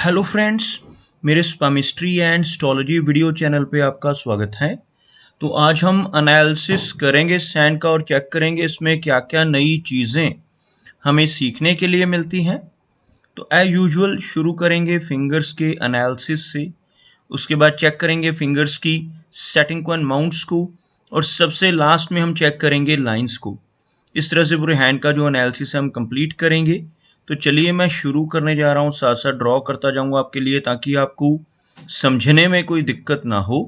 Hello friends, मेरे स्पामिस्ट्री and स्टोलॉजी video channel पे आपका स्वागत है। तो आज हम एनालिसिस करेंगे सैंड का और चेक करेंगे इसमें क्या क्या नई चीज़ें हमें सीखने के लिए मिलती हैं। तो एज यूजुअल शुरू करेंगे फिंगर्स के एनालिसिस से, उसके बाद चेक करेंगे फिंगर्स की सेटिंग को एंड माउंट्स को, और सबसे लास्ट में हम चेक करेंगे लाइंस को। इस तरह से पूरे हैंड का जो एनालिसिस है हम कंप्लीट करेंगे। तो चलिए मैं शुरू करने जा रहा हूँ, साथ साथ ड्रॉ करता जाऊँगा आपके लिए ताकि आपको समझने में कोई दिक्कत ना हो।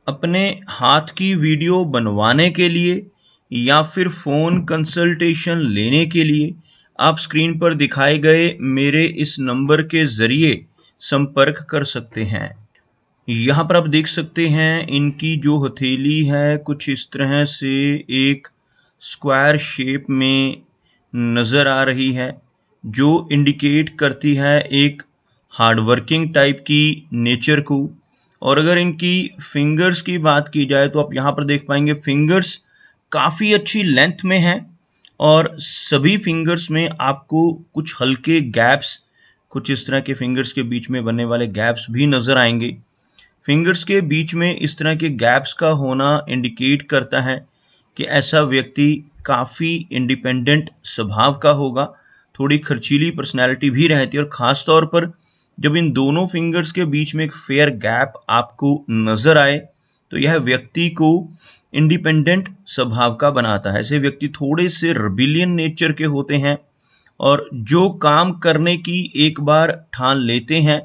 अपने हाथ की वीडियो बनवाने के लिए या फिर फ़ोन कंसल्टेशन लेने के लिए आप स्क्रीन पर दिखाए गए मेरे इस नंबर के ज़रिए संपर्क कर सकते हैं। यहाँ पर आप देख सकते हैं इनकी जो हथेली है कुछ इस तरह से एक स्क्वायर शेप में नज़र आ रही है, जो इंडिकेट करती है एक हार्डवर्किंग टाइप की नेचर को। और अगर इनकी फिंगर्स की बात की जाए तो आप यहाँ पर देख पाएंगे फिंगर्स काफ़ी अच्छी लेंथ में हैं और सभी फिंगर्स में आपको कुछ हल्के गैप्स, कुछ इस तरह के फिंगर्स के बीच में बनने वाले गैप्स भी नज़र आएंगे। फिंगर्स के बीच में इस तरह के गैप्स का होना इंडिकेट करता है कि ऐसा व्यक्ति काफ़ी इंडिपेंडेंट स्वभाव का होगा, थोड़ी खर्चीली पर्सनैलिटी भी रहती है। और ख़ास तौर पर जब इन दोनों फिंगर्स के बीच में एक फेयर गैप आपको नज़र आए तो यह व्यक्ति को इंडिपेंडेंट स्वभाव का बनाता है। ऐसे व्यक्ति थोड़े से रेबिलियन नेचर के होते हैं और जो काम करने की एक बार ठान लेते हैं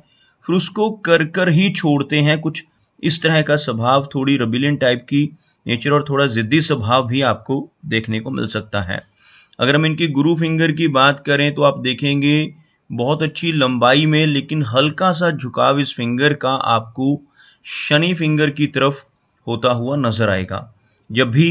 फिर उसको कर कर ही छोड़ते हैं। कुछ इस तरह का स्वभाव, थोड़ी रेबिलियन टाइप की नेचर और थोड़ा ज़िद्दी स्वभाव भी आपको देखने को मिल सकता है। अगर हम इनकी गुरु फिंगर की बात करें तो आप देखेंगे बहुत अच्छी लंबाई में लेकिन हल्का सा झुकाव इस फिंगर का आपको शनि फिंगर की तरफ होता हुआ नजर आएगा। जब भी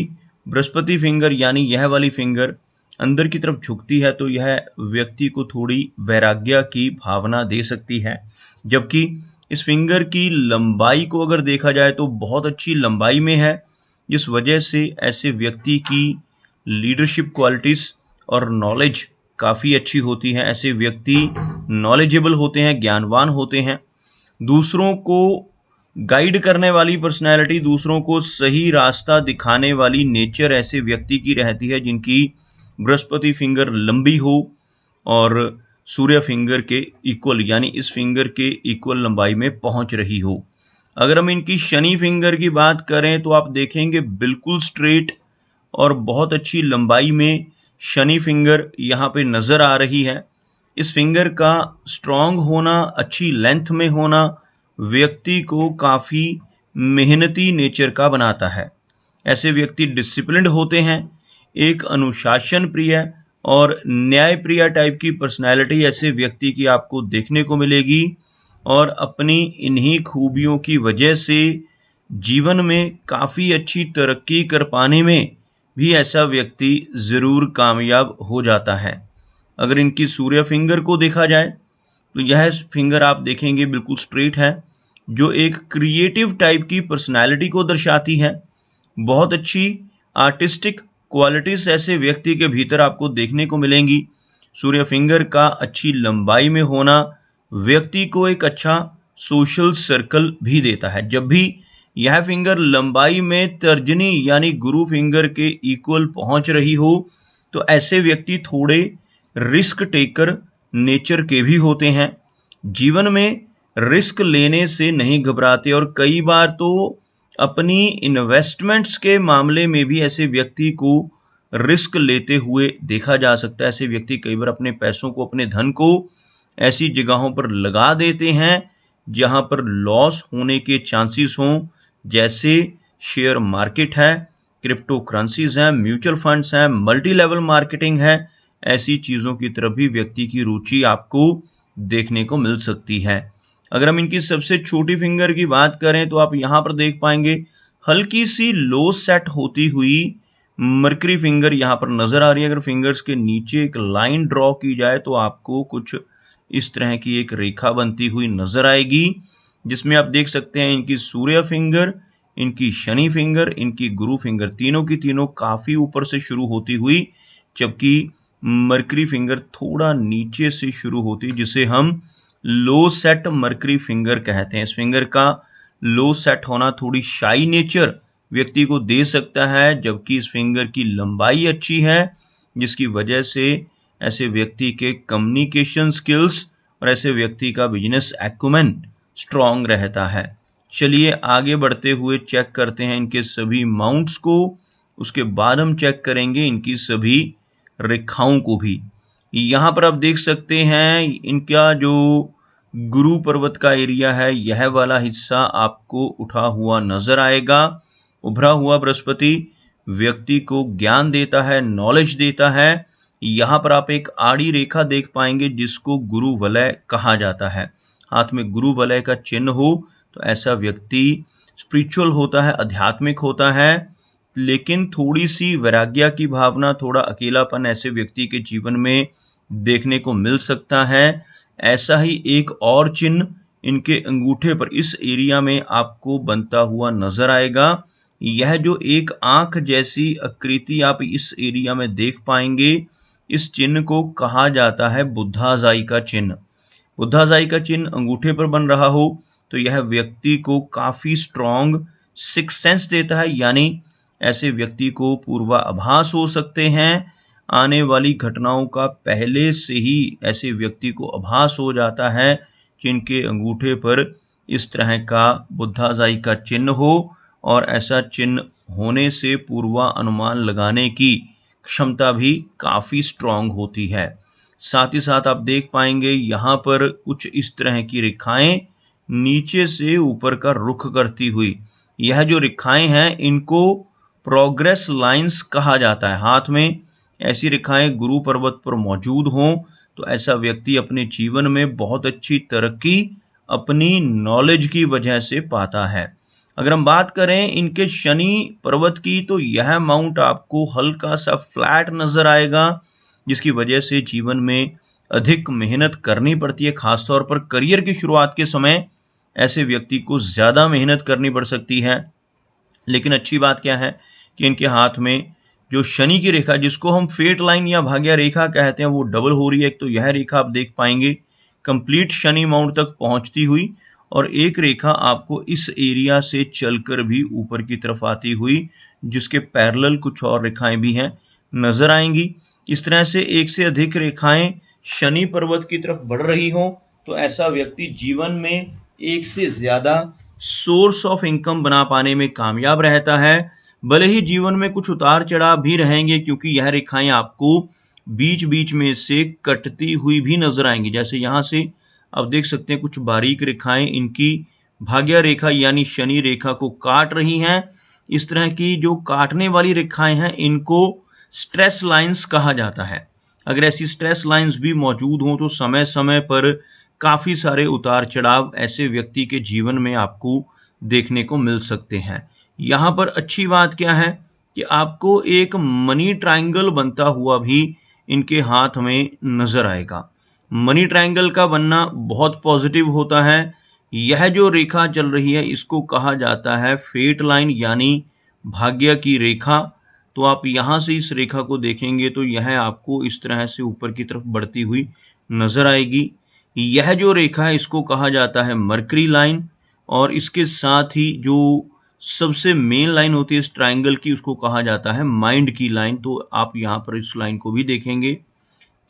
बृहस्पति फिंगर यानी यह वाली फिंगर अंदर की तरफ झुकती है तो यह व्यक्ति को थोड़ी वैराग्य की भावना दे सकती है। जबकि इस फिंगर की लंबाई को अगर देखा जाए तो बहुत अच्छी लंबाई में है, जिस वजह से ऐसे व्यक्ति की लीडरशिप क्वालिटीज़ और नॉलेज काफ़ी अच्छी होती है। ऐसे व्यक्ति नॉलेजेबल होते हैं, ज्ञानवान होते हैं, दूसरों को गाइड करने वाली पर्सनैलिटी, दूसरों को सही रास्ता दिखाने वाली नेचर ऐसे व्यक्ति की रहती है जिनकी बृहस्पति फिंगर लंबी हो और सूर्य फिंगर के इक्वल यानी इस फिंगर के इक्वल लंबाई में पहुंच रही हो। अगर हम इनकी शनि फिंगर की बात करें तो आप देखेंगे बिल्कुल स्ट्रेट और बहुत अच्छी लंबाई में शनि फिंगर यहाँ पे नज़र आ रही है। इस फिंगर का स्ट्रॉन्ग होना, अच्छी लेंथ में होना व्यक्ति को काफ़ी मेहनती नेचर का बनाता है। ऐसे व्यक्ति डिसिप्लिन्ड होते हैं, एक अनुशासन प्रिय और न्याय प्रिय टाइप की पर्सनैलिटी ऐसे व्यक्ति की आपको देखने को मिलेगी। और अपनी इन्हीं खूबियों की वजह से जीवन में काफ़ी अच्छी तरक्की कर पाने में भी ऐसा व्यक्ति ज़रूर कामयाब हो जाता है। अगर इनकी सूर्य फिंगर को देखा जाए तो यह फिंगर आप देखेंगे बिल्कुल स्ट्रेट है, जो एक क्रिएटिव टाइप की पर्सनैलिटी को दर्शाती है। बहुत अच्छी आर्टिस्टिक क्वालिटीज़ ऐसे व्यक्ति के भीतर आपको देखने को मिलेंगी। सूर्य फिंगर का अच्छी लंबाई में होना व्यक्ति को एक अच्छा सोशल सर्कल भी देता है। जब भी यह फिंगर लंबाई में तर्जनी यानी गुरु फिंगर के इक्वल पहुंच रही हो तो ऐसे व्यक्ति थोड़े रिस्क टेकर नेचर के भी होते हैं। जीवन में रिस्क लेने से नहीं घबराते और कई बार तो अपनी इन्वेस्टमेंट्स के मामले में भी ऐसे व्यक्ति को रिस्क लेते हुए देखा जा सकता है। ऐसे व्यक्ति कई बार अपने पैसों को, अपने धन को ऐसी जगहों पर लगा देते हैं जहां पर लॉस होने के चांसेस हों, जैसे शेयर मार्केट है, क्रिप्टो करेंसीज हैं, म्यूचुअल फंड्स हैं, मल्टी लेवल मार्केटिंग है। ऐसी चीज़ों की तरफ भी व्यक्ति की रुचि आपको देखने को मिल सकती है। अगर हम इनकी सबसे छोटी फिंगर की बात करें तो आप यहाँ पर देख पाएंगे हल्की सी लो सेट होती हुई मरकरी फिंगर यहाँ पर नज़र आ रही है। अगर फिंगर्स के नीचे एक लाइन ड्रॉ की जाए तो आपको कुछ इस तरह की एक रेखा बनती हुई नज़र आएगी, जिसमें आप देख सकते हैं इनकी सूर्य फिंगर, इनकी शनि फिंगर, इनकी गुरु फिंगर तीनों की तीनों काफ़ी ऊपर से शुरू होती हुई, जबकि मरकरी फिंगर थोड़ा नीचे से शुरू होती, जिसे हम लो सेट मर्करी फिंगर कहते हैं। इस फिंगर का लो सेट होना थोड़ी शाई नेचर व्यक्ति को दे सकता है, जबकि इस फिंगर की लंबाई अच्छी है, जिसकी वजह से ऐसे व्यक्ति के कम्युनिकेशन स्किल्स और ऐसे व्यक्ति का बिजनेस एक्यूमेन स्ट्रॉन्ग रहता है। चलिए आगे बढ़ते हुए चेक करते हैं इनके सभी माउंट्स को, उसके बाद हम चेक करेंगे इनकी सभी रेखाओं को भी। यहाँ पर आप देख सकते हैं इनका जो गुरु पर्वत का एरिया है, यह वाला हिस्सा आपको उठा हुआ नजर आएगा। उभरा हुआ बृहस्पति व्यक्ति को ज्ञान देता है, नॉलेज देता है। यहाँ पर आप एक आड़ी रेखा देख पाएंगे जिसको गुरु वलय कहा जाता है। हाथ में गुरु वलय का चिन्ह हो तो ऐसा व्यक्ति स्पिरिचुअल होता है, आध्यात्मिक होता है, लेकिन थोड़ी सी वैराग्य की भावना, थोड़ा अकेलापन ऐसे व्यक्ति के जीवन में देखने को मिल सकता है। ऐसा ही एक और चिन्ह इनके अंगूठे पर इस एरिया में आपको बनता हुआ नजर आएगा। यह जो एक आंख जैसी आकृति आप इस एरिया में देख पाएंगे, इस चिन्ह को कहा जाता है बुद्धाजाई का चिन्ह। बुद्धाजाई का चिन्ह अंगूठे पर बन रहा हो तो यह व्यक्ति को काफी स्ट्रॉन्ग सिक्स सेंस देता है, यानी ऐसे व्यक्ति को पूर्वाभास हो सकते हैं। आने वाली घटनाओं का पहले से ही ऐसे व्यक्ति को आभास हो जाता है, जिनके अंगूठे पर इस तरह का बुद्धाजाई का चिन्ह हो, और ऐसा चिन्ह होने से पूर्वानुमान लगाने की क्षमता भी काफी स्ट्रॉन्ग होती है। साथ ही साथ आप देख पाएंगे यहाँ पर कुछ इस तरह की रेखाएं नीचे से ऊपर का रुख करती हुई, यह जो रेखाएं हैं इनको प्रोग्रेस लाइंस कहा जाता है। हाथ में ऐसी रेखाएं गुरु पर्वत पर मौजूद हों तो ऐसा व्यक्ति अपने जीवन में बहुत अच्छी तरक्की अपनी नॉलेज की वजह से पाता है। अगर हम बात करें इनके शनि पर्वत की, तो यह माउंट आपको हल्का सा फ्लैट नजर आएगा, जिसकी वजह से जीवन में अधिक मेहनत करनी पड़ती है। खासतौर पर करियर की शुरुआत के समय ऐसे व्यक्ति को ज़्यादा मेहनत करनी पड़ सकती है। लेकिन अच्छी बात क्या है कि इनके हाथ में जो शनि की रेखा, जिसको हम फेट लाइन या भाग्य रेखा कहते हैं, वो डबल हो रही है। एक तो यह रेखा आप देख पाएंगे कंप्लीट शनि माउंट तक पहुंचती हुई, और एक रेखा आपको इस एरिया से चलकर भी ऊपर की तरफ आती हुई, जिसके पैरेलल कुछ और रेखाएं भी हैं, नजर आएंगी। इस तरह से एक से अधिक रेखाएं शनि पर्वत की तरफ बढ़ रही हों तो ऐसा व्यक्ति जीवन में एक से ज्यादा सोर्स ऑफ इनकम बना पाने में कामयाब रहता है। भले ही जीवन में कुछ उतार चढ़ाव भी रहेंगे, क्योंकि यह रेखाएं आपको बीच बीच में से कटती हुई भी नजर आएंगी। जैसे यहाँ से आप देख सकते हैं कुछ बारीक रेखाएं इनकी भाग्य रेखा यानी शनि रेखा को काट रही हैं। इस तरह की जो काटने वाली रेखाएं हैं इनको स्ट्रेस लाइंस कहा जाता है। अगर ऐसी स्ट्रेस लाइंस भी मौजूद हों तो समय समय पर काफ़ी सारे उतार चढ़ाव ऐसे व्यक्ति के जीवन में आपको देखने को मिल सकते हैं। यहाँ पर अच्छी बात क्या है कि आपको एक मनी ट्रायंगल बनता हुआ भी इनके हाथ में नजर आएगा। मनी ट्रायंगल का बनना बहुत पॉजिटिव होता है। यह जो रेखा चल रही है इसको कहा जाता है फेट लाइन यानी भाग्य की रेखा। तो आप यहाँ से इस रेखा को देखेंगे तो यह आपको इस तरह से ऊपर की तरफ बढ़ती हुई नजर आएगी। यह जो रेखा है इसको कहा जाता है मरकरी लाइन, और इसके साथ ही जो सबसे मेन लाइन होती है इस ट्रायंगल की उसको कहा जाता है माइंड की लाइन। तो आप यहाँ पर इस लाइन को भी देखेंगे।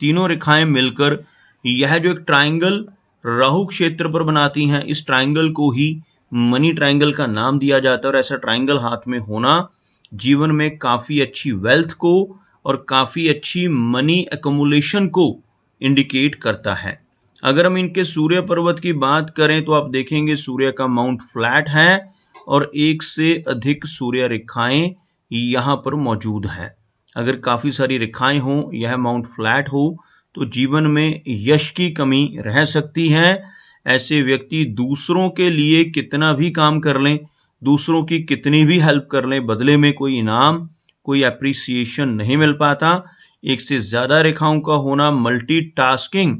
तीनों रेखाएं मिलकर यह जो एक ट्रायंगल राहु क्षेत्र पर बनाती हैं, इस ट्रायंगल को ही मनी ट्रायंगल का नाम दिया जाता है। और ऐसा ट्रायंगल हाथ में होना जीवन में काफ़ी अच्छी वेल्थ को और काफ़ी अच्छी मनी एक्युमुलेशन को इंडिकेट करता है। अगर हम इनके सूर्य पर्वत की बात करें तो आप देखेंगे सूर्य का माउंट फ्लैट है और एक से अधिक सूर्य रेखाएं यहाँ पर मौजूद हैं। अगर काफ़ी सारी रेखाएं हों, यह माउंट फ्लैट हो तो जीवन में यश की कमी रह सकती है। ऐसे व्यक्ति दूसरों के लिए कितना भी काम कर लें, दूसरों की कितनी भी हेल्प कर लें, बदले में कोई इनाम, कोई एप्रिसिएशन नहीं मिल पाता। एक से ज़्यादा रेखाओं का होना मल्टीटास्किंग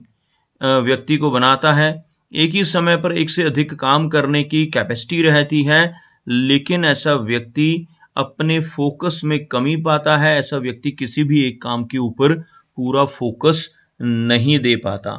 व्यक्ति को बनाता है। एक ही समय पर एक से अधिक काम करने की कैपेसिटी रहती है, लेकिन ऐसा व्यक्ति अपने फोकस में कमी पाता है। ऐसा व्यक्ति किसी भी एक काम के ऊपर पूरा फोकस नहीं दे पाता।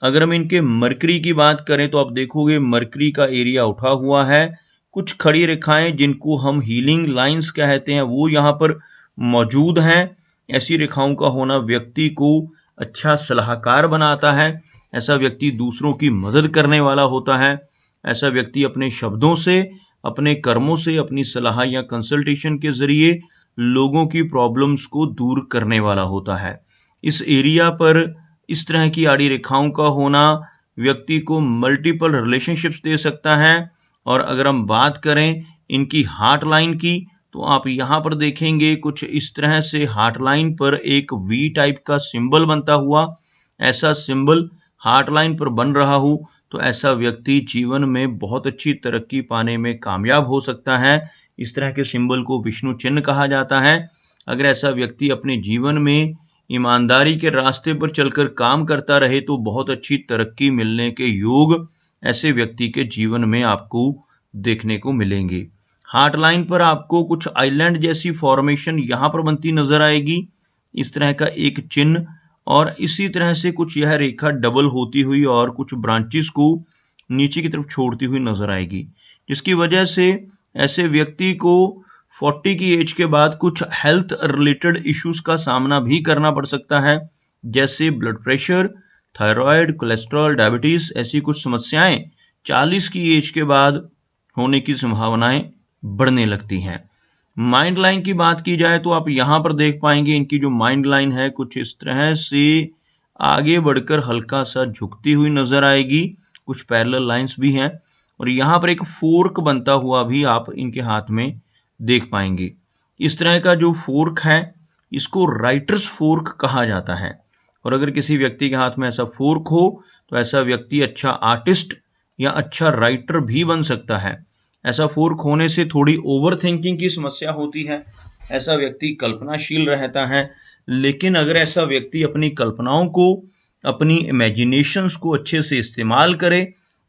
अगर हम इनके मरकरी की बात करें तो आप देखोगे मरकरी का एरिया उठा हुआ है। कुछ खड़ी रेखाएं जिनको हम हीलिंग लाइंस कहते हैं वो यहाँ पर मौजूद हैं। ऐसी रेखाओं का होना व्यक्ति को अच्छा सलाहकार बनाता है। ऐसा व्यक्ति दूसरों की मदद करने वाला होता है। ऐसा व्यक्ति अपने शब्दों से, अपने कर्मों से, अपनी सलाह या कंसल्टेशन के जरिए लोगों की प्रॉब्लम्स को दूर करने वाला होता है। इस एरिया पर इस तरह की आड़ी रेखाओं का होना व्यक्ति को मल्टीपल रिलेशनशिप्स दे सकता है। और अगर हम बात करें इनकी हार्ट लाइन की तो आप यहाँ पर देखेंगे कुछ इस तरह से हार्ट लाइन पर एक वी टाइप का सिंबल बनता हुआ। ऐसा सिंबल हार्ट लाइन पर बन रहा हो तो ऐसा व्यक्ति जीवन में बहुत अच्छी तरक्की पाने में कामयाब हो सकता है। इस तरह के सिंबल को विष्णु चिन्ह कहा जाता है। अगर ऐसा व्यक्ति अपने जीवन में ईमानदारी के रास्ते पर चलकर काम करता रहे तो बहुत अच्छी तरक्की मिलने के योग ऐसे व्यक्ति के जीवन में आपको देखने को मिलेंगे। हार्ट लाइन पर आपको कुछ आइलैंड जैसी फॉर्मेशन यहाँ पर बनती नजर आएगी, इस तरह का एक चिन्ह, और इसी तरह से कुछ यह रेखा डबल होती हुई और कुछ ब्रांचेस को नीचे की तरफ छोड़ती हुई नजर आएगी, जिसकी वजह से ऐसे व्यक्ति को 40 की एज के बाद कुछ हेल्थ रिलेटेड इश्यूज का सामना भी करना पड़ सकता है, जैसे blood pressure, thyroid, cholesterol, diabetes. ऐसी कुछ समस्याएं 40 की एज के बाद होने की संभावनाएं बढ़ने लगती हैं। माइंड लाइन की बात की जाए तो आप यहाँ पर देख पाएंगे इनकी जो माइंड लाइन है कुछ इस तरह से आगे बढ़कर हल्का सा झुकती हुई नजर आएगी। कुछ पैरेलल लाइंस भी हैं और यहाँ पर एक फोर्क बनता हुआ भी आप इनके हाथ में देख पाएंगे। इस तरह का जो फोर्क है इसको राइटर्स फोर्क कहा जाता है। और अगर किसी व्यक्ति के हाथ में ऐसा फोर्क हो तो ऐसा व्यक्ति अच्छा आर्टिस्ट या अच्छा राइटर भी बन सकता है। ऐसा फोर्क होने से थोड़ी ओवर थिंकिंग की समस्या होती है। ऐसा व्यक्ति कल्पनाशील रहता है, लेकिन अगर ऐसा व्यक्ति अपनी कल्पनाओं को, अपनी इमेजिनेशंस को अच्छे से इस्तेमाल करे,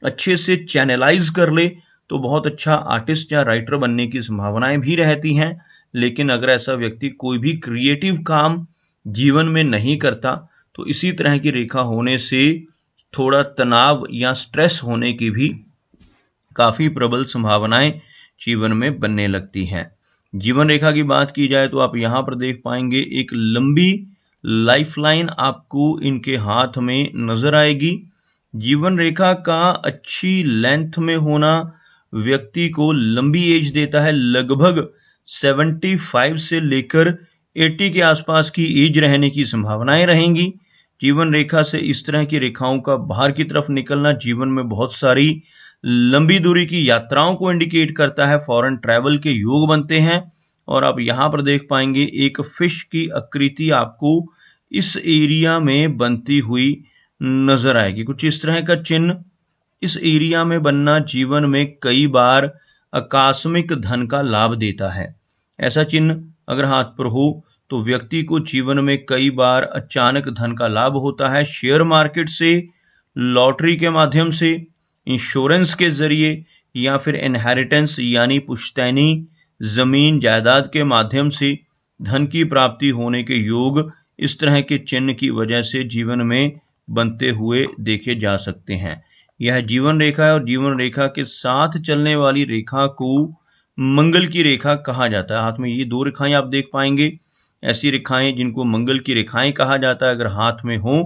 अच्छे से चैनलाइज कर ले तो बहुत अच्छा आर्टिस्ट या राइटर बनने की संभावनाएं भी रहती हैं। लेकिन अगर ऐसा व्यक्ति कोई भी क्रिएटिव काम जीवन में नहीं करता तो इसी तरह की रेखा होने से थोड़ा तनाव या स्ट्रेस होने की भी काफ़ी प्रबल संभावनाएं जीवन में बनने लगती हैं। जीवन रेखा की बात की जाए तो आप यहाँ पर देख पाएंगे एक लंबी लाइफलाइन आपको इनके हाथ में नजर आएगी। जीवन रेखा का अच्छी लेंथ में होना व्यक्ति को लंबी एज देता है। लगभग 75 से लेकर 80 के आसपास की एज रहने की संभावनाएं रहेंगी। जीवन रेखा से इस तरह की रेखाओं का बाहर की तरफ निकलना जीवन में बहुत सारी लंबी दूरी की यात्राओं को इंडिकेट करता है। फॉरेन ट्रैवल के योग बनते हैं और आप यहाँ पर देख पाएंगे एक फिश की आकृति आपको इस एरिया में बनती हुई नजर आएगी। कुछ इस तरह का चिन्ह इस एरिया में बनना जीवन में कई बार आकस्मिक धन का लाभ देता है। ऐसा चिन्ह अगर हाथ पर हो तो व्यक्ति को जीवन में कई बार अचानक धन का लाभ होता है। शेयर मार्केट से, लॉटरी के माध्यम से, इंश्योरेंस के जरिए या फिर इनहेरिटेंस यानी पुश्तैनी जमीन जायदाद के माध्यम से धन की प्राप्ति होने के योग इस तरह के चिन्ह की वजह से जीवन में बनते हुए देखे जा सकते हैं। यह जीवन रेखा है और जीवन रेखा के साथ चलने वाली रेखा को मंगल की रेखा कहा जाता है। हाथ में ये दो रेखाएं आप देख पाएंगे, ऐसी रेखाएं जिनको मंगल की रेखाएं कहा जाता है अगर हाथ में हो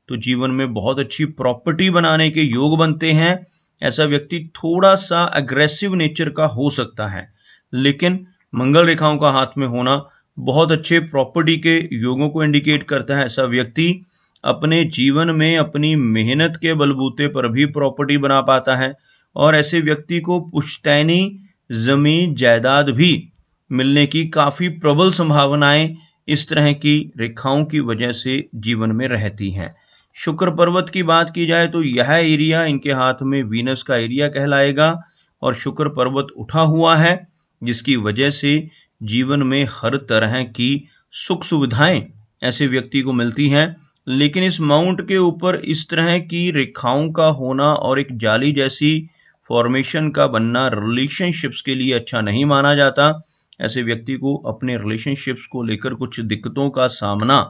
तो जीवन में बहुत अच्छी प्रॉपर्टी बनाने के योग बनते हैं। ऐसा व्यक्ति थोड़ा सा अग्रेसिव नेचर का हो सकता है, लेकिन मंगल रेखाओं का हाथ में होना बहुत अच्छे प्रॉपर्टी के योगों को इंडिकेट करता है। ऐसा व्यक्ति अपने जीवन में अपनी मेहनत के बलबूते पर भी प्रॉपर्टी बना पाता है और ऐसे व्यक्ति को पुश्तैनी जमीन जायदाद भी मिलने की काफ़ी प्रबल संभावनाएं इस तरह की रेखाओं की वजह से जीवन में रहती हैं। शुक्र पर्वत की बात की जाए तो यह एरिया इनके हाथ में वीनस का एरिया कहलाएगा और शुक्र पर्वत उठा हुआ है, जिसकी वजह से जीवन में हर तरह की सुख सुविधाएं ऐसे व्यक्ति को मिलती हैं। लेकिन इस माउंट के ऊपर इस तरह की रेखाओं का होना और एक जाली जैसी फॉर्मेशन का बनना रिलेशनशिप्स के लिए अच्छा नहीं माना जाता। ऐसे व्यक्ति को अपने रिलेशनशिप्स को लेकर कुछ दिक्कतों का सामना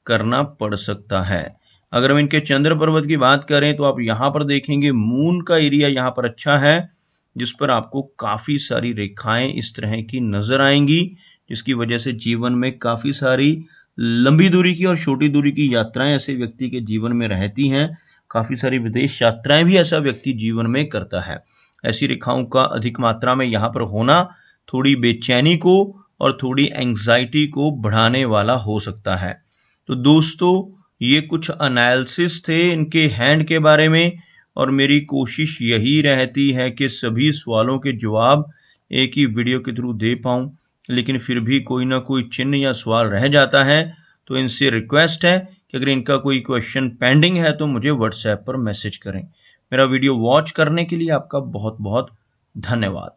करना पड़ सकता है। अगर हम इनके चंद्र पर्वत की बात करें तो आप यहाँ पर देखेंगे मून का एरिया यहाँ पर अच्छा है, जिस पर आपको काफ़ी सारी रेखाएं इस तरह की नज़र आएंगी, जिसकी वजह से जीवन में काफ़ी सारी लंबी दूरी की और छोटी दूरी की यात्राएं ऐसे व्यक्ति के जीवन में रहती हैं। काफ़ी सारी विदेश यात्राएं भी ऐसा व्यक्ति जीवन में करता है। ऐसी रेखाओं का अधिक मात्रा में यहाँ पर होना थोड़ी बेचैनी को और थोड़ी एंग्जाइटी को बढ़ाने वाला हो सकता है। तो दोस्तों, ये कुछ एनालिसिस थे इनके हैंड के बारे में, और मेरी कोशिश यही रहती है कि सभी सवालों के जवाब एक ही वीडियो के थ्रू दे पाऊँ, लेकिन फिर भी कोई ना कोई चिन्ह या सवाल रह जाता है। तो इनसे रिक्वेस्ट है कि अगर इनका कोई क्वेश्चन पेंडिंग है तो मुझे व्हाट्सएप पर मैसेज करें। मेरा वीडियो वॉच करने के लिए आपका बहुत बहुत धन्यवाद।